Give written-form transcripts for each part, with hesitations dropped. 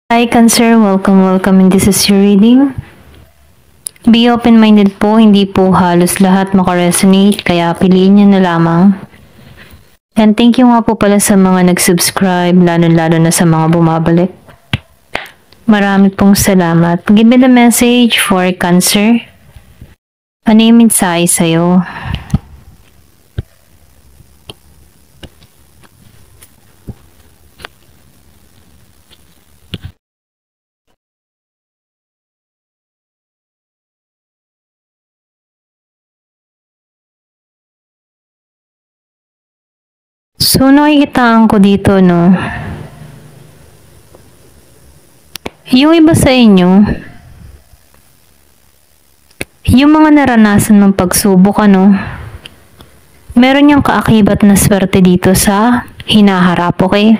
Hi Cancer, welcome and this is your reading. Be open-minded po, hindi po halos lahat makaresonate, kaya piliin nyo na lamang. And thank you nga po pala sa mga nag-subscribe, lalo na sa mga bumabalik. Marami pong salamat. Give me the message for Cancer. Ano yung mensahe sa'yo? So, nakikitaan ko dito, no? Yung iba sa inyo, yung mga naranasan ng pagsubok, ano? Meron yung kaakibat na swerte dito sa hinaharap, okay?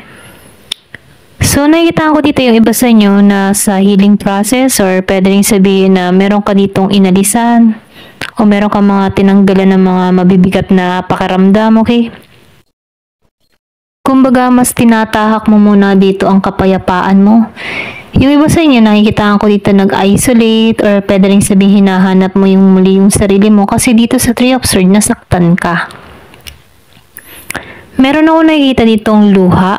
So, nakikitaan ko dito yung iba sa inyo na sa healing process or pwede rin sabihin na meron ka ditong inalisan o meron ka mga tinanggalan ng mga mabibigat na pakiramdam, okay? Kumbaga, mas tinatahak mo muna dito ang kapayapaan mo. Yung iba sa inyo, nakikitaan ko dito nag-isolate or pwede rin sabihin hinahanap mo yung muli yung sarili mo kasi dito sa Three of Swords, nasaktan ka. Meron ako nakikita ditong luha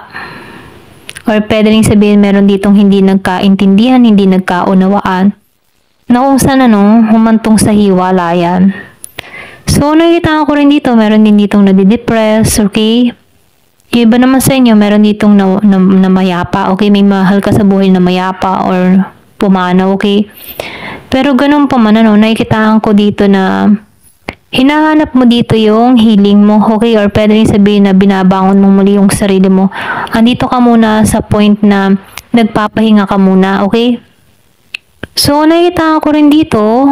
or pwede rin sabihin meron ditong hindi nagkaintindihan, hindi nagkaunawaan na kung saan humantong sa hiwalayan. So, nakikita ko rin dito, meron din ditong nadidepress, okay? Yung iba naman sa inyo, meron ditong na mayapa, okay? May mahal ka sa buhay na mayapa or pumanaw, okay? Pero ganun pa man, nakikitaan ko dito na hinahanap mo dito yung healing mo, okay? Or pwede rin sabihin na binabangon mo muli yung sarili mo. Andito ka muna sa point na nagpapahinga ka muna, okay? So, nakikitaan ko rin dito,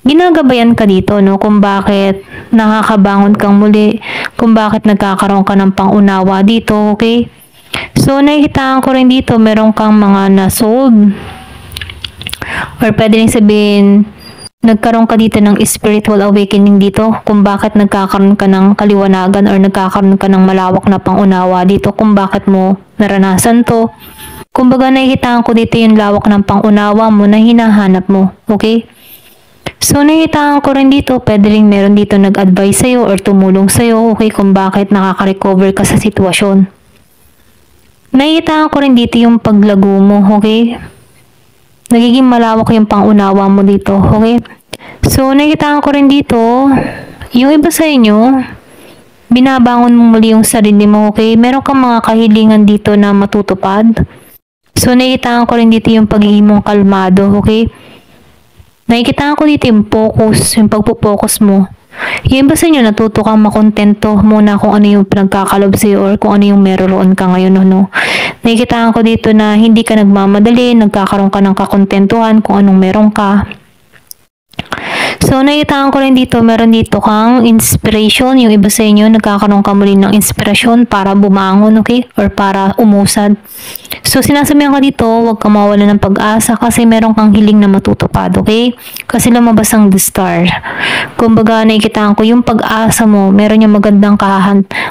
ginagabayan ka dito, no? Kung bakit nakakabangon kang muli, kung bakit nagkakaroon ka ng pangunawa dito, okay? So, nakikitaan ko rin dito, meron kang mga na-sold. Or pwede rin sabihin, nagkaroon ka dito ng spiritual awakening dito, kung bakit nagkakaroon ka ng kaliwanagan or nagkakaroon ka ng malawak na pangunawa dito, kung bakit mo naranasan to. Kumbaga, nakikitaan ko dito yung lawak ng pangunawa mo na hinahanap mo, okay? So, nakikitaan ko rin dito, pwede rin meron dito nag-advise sa'yo or tumulong sa'yo, okay, kung bakit nakaka-recover ka sa sitwasyon. Nakikitaan ko rin dito yung paglago mo, okay? Nagiging malawak yung pangunawa mo dito, okay? So, nakikitaan ko rin dito, yung iba sa inyo, binabangon mo muli yung sarili mo, okay? Meron kang mga kahilingan dito na matutupad. So, nakikitaan ko rin dito yung pagiging mong kalmado, okay? Nakikitaan ko dito yung focus, yung pagpo-focus mo. Yung iba sa inyo, natuto kang makontento muna kung ano yung pinagkakalob sa'yo or kung ano yung meron ka ngayon, no? Nakikitaan ko dito na hindi ka nagmamadali, nagkakaroon ka ng kakontentuhan kung anong meron ka. So, nakikitaan ko rin dito, meron dito kang inspiration. Yung iba sa inyo, nagkakaroon ka muli ng inspirasyon para bumangon, okay? Or para umusad. So, sinasabihan ka dito, huwag ka mawala ng pag-asa kasi meron kang hiling na matutupad, okay? Kasi lumabas ang The Star. Kumbaga, nakikitaan ko yung pag-asa mo, meron yung magandang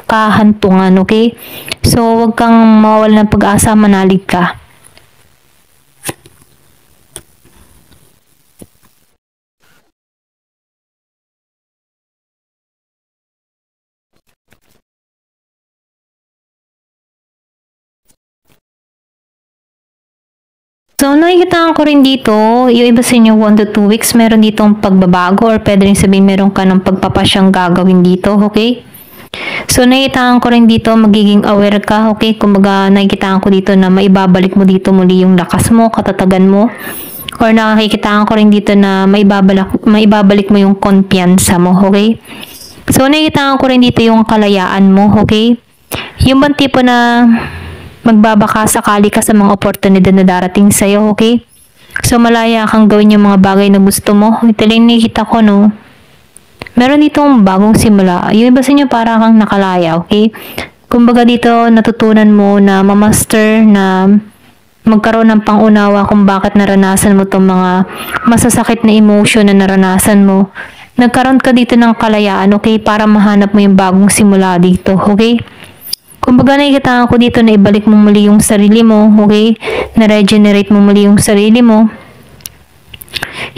kahantungan, okay? So, huwag kang mawala ng pag-asa, manalig ka. So, nakikitaan ko rin dito, yung iba sa inyo 1 to 2 weeks, meron ditong pagbabago or pwede rin sabihin meron ka ng pagpapasyang gagawin dito, okay? So, nakikitaan ko rin dito, magiging aware ka, okay? Kumbaga, nakikitaan ko dito na maibabalik mo dito muli yung lakas mo, katatagan mo. Or nakikitaan ko rin dito na maibabalik mo yung kumpiyansa mo, okay? So, nakikitaan ko rin dito yung kalayaan mo, okay? Yung bang tipo na magbabaka sakali ka sa mga oportunidad na darating sa'yo, okay? So, malaya kang gawin yung mga bagay na gusto mo. Ito lang nakikita ko, no? Meron ditong bagong simula. Yung iba sa inyo parang kang nakalaya, okay? Kumbaga dito, natutunan mo na mamaster, na magkaroon ng pangunawa kung bakit naranasan mo itong mga masasakit na emotion na naranasan mo. Nagkaroon ka dito ng kalayaan, okay? Para mahanap mo yung bagong simula dito, okay? Kumbaga nakikita ko dito na ibalik mo muli yung sarili mo, okay? Na-regenerate mo muli yung sarili mo.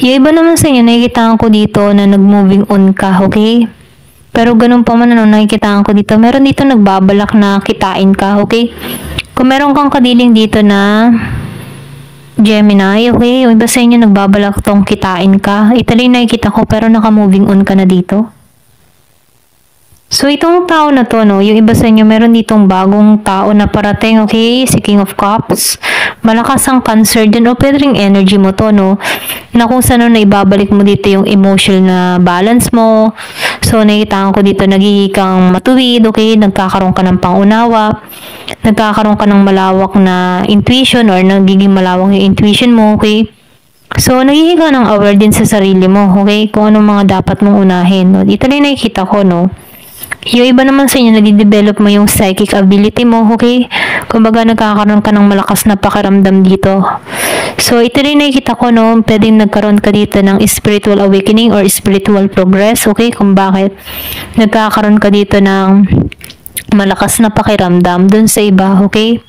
Yung iba naman sa inyo, nakikita ko dito na nag-moving on ka, okay? Pero ganun pa man, nakikita ko dito, meron dito nagbabalak na kitain ka, okay? Kung meron kang kadiling dito na Gemini, okay? Yung iba sa inyo nagbabalak tong kitain ka. Ito lang nakikita ko, pero naka-moving on ka na dito. So, itong tao na to, no, yung iba sa inyo, meron ditong bagong tao na parating, okay? Si King of Cups. Malakas ang Cancer din, o pwede ring energy mo to, no? Na kung saan na ibabalik mo dito yung emotional na balance mo. So, nakita ko dito, nagiging kang matuwid, okay? Nagkakaroon ka ng pangunawa. Nagkakaroon ka ng malawak na intuition or nagiging malawak yung intuition mo, okay? So, nagiging ka ng aware din sa sarili mo, okay? Kung anong mga dapat mong unahin, no? Dito na nakikita ko, no? Yung iba naman sa inyo, nadidevelop mo yung psychic ability mo, okay? Kumbaga, nagkakaroon ka ng malakas na pakiramdam dito. So, ito rin nakikita ko, no? Pwedeng nagkaroon ka dito ng spiritual awakening or spiritual progress, okay? Kung bakit nagkakaroon ka dito ng malakas na pakiramdam dun sa iba, okay?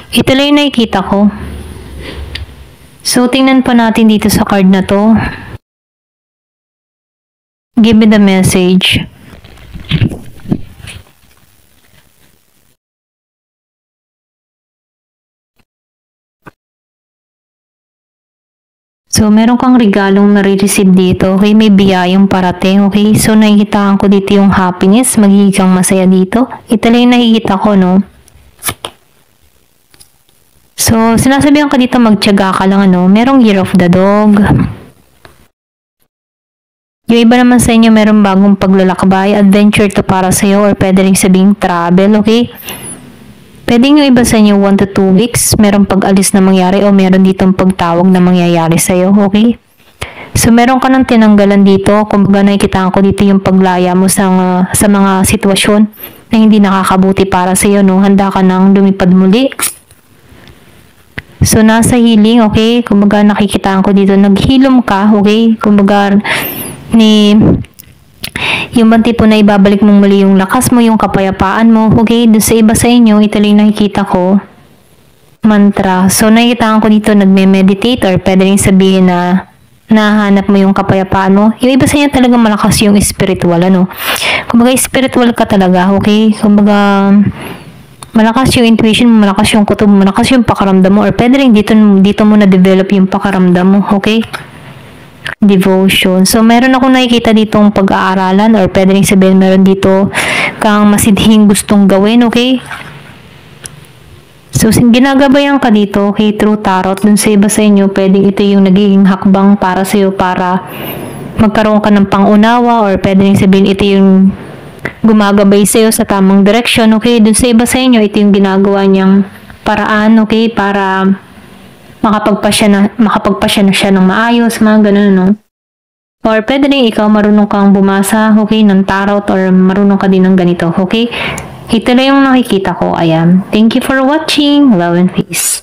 Ito lang yung nakikita ko. So, tingnan pa natin dito sa card na to. Give me the message. So, meron kang regalong nare-receive dito. Okay, may biyayang parating. Okay, so nakikita ko dito yung happiness. Magiging kang masaya dito. Ito lang yung nakikita ko, no? So, sinasabihan ka dito magtiyaga ka lang, ano? Merong Year of the Dog. Yung iba naman sa inyo, merong bagong paglalakbay. Adventure to para sa'yo or pwede rin sabing travel, okay? Pwede yung iba sa inyo 1 to 2 weeks, merong pag-alis na mangyari o meron ditong pagtawag na mangyayari sa'yo, okay? So, meron ka ng tinanggalan dito. Kumbaga nakikita ko dito yung paglaya mo sa mga sitwasyon na hindi nakakabuti para sa'yo, no? Handa ka nang lumipad muli. So, nasa healing, okay? Kumbaga nakikita ko dito, naghilom ka, okay? Kumbaga, yung bang tipo na ibabalik mong muli yung lakas mo, yung kapayapaan mo, okay? Doon sa iba sa inyo, ito lang nakikita ko, mantra. So, nakikita ko dito, nagme-meditate or pwede rin sabihin na nahanap mo yung kapayapaan mo. Yung iba sa inyo talaga malakas yung spiritual, ano? Kumbaga, spiritual ka talaga, okay? Kumbaga, malakas yung intuition mo, malakas yung kutob mo, malakas yung pakaramdam mo, or pwede rin dito mo na-develop yung pakaramdam mo, okay? Devotion. So, meron akong nakikita ditong pag-aaralan or pwede rin sabihin meron dito kang masidhing gustong gawin, okay? So, ginagabayan ka dito, okay, through tarot. Dun sa iba sa inyo, pwedeng ito yung nagiging hakbang para sa'yo para magkaroon ka ng pangunawa or pwede rin sabihin ito yung gumagabay sa'yo sa tamang direksyon, okay? Dun sa iba sa inyo, ito yung ginagawa niyang paraan, okay, para makapagpasya na siya ng maayos, mga ganun, no? Or pwede rin ikaw marunong kang bumasa, okay, ng tarot or marunong ka din ng ganito, okay? Ito lang yung nakikita ko, ayan. Thank you for watching. Love and peace.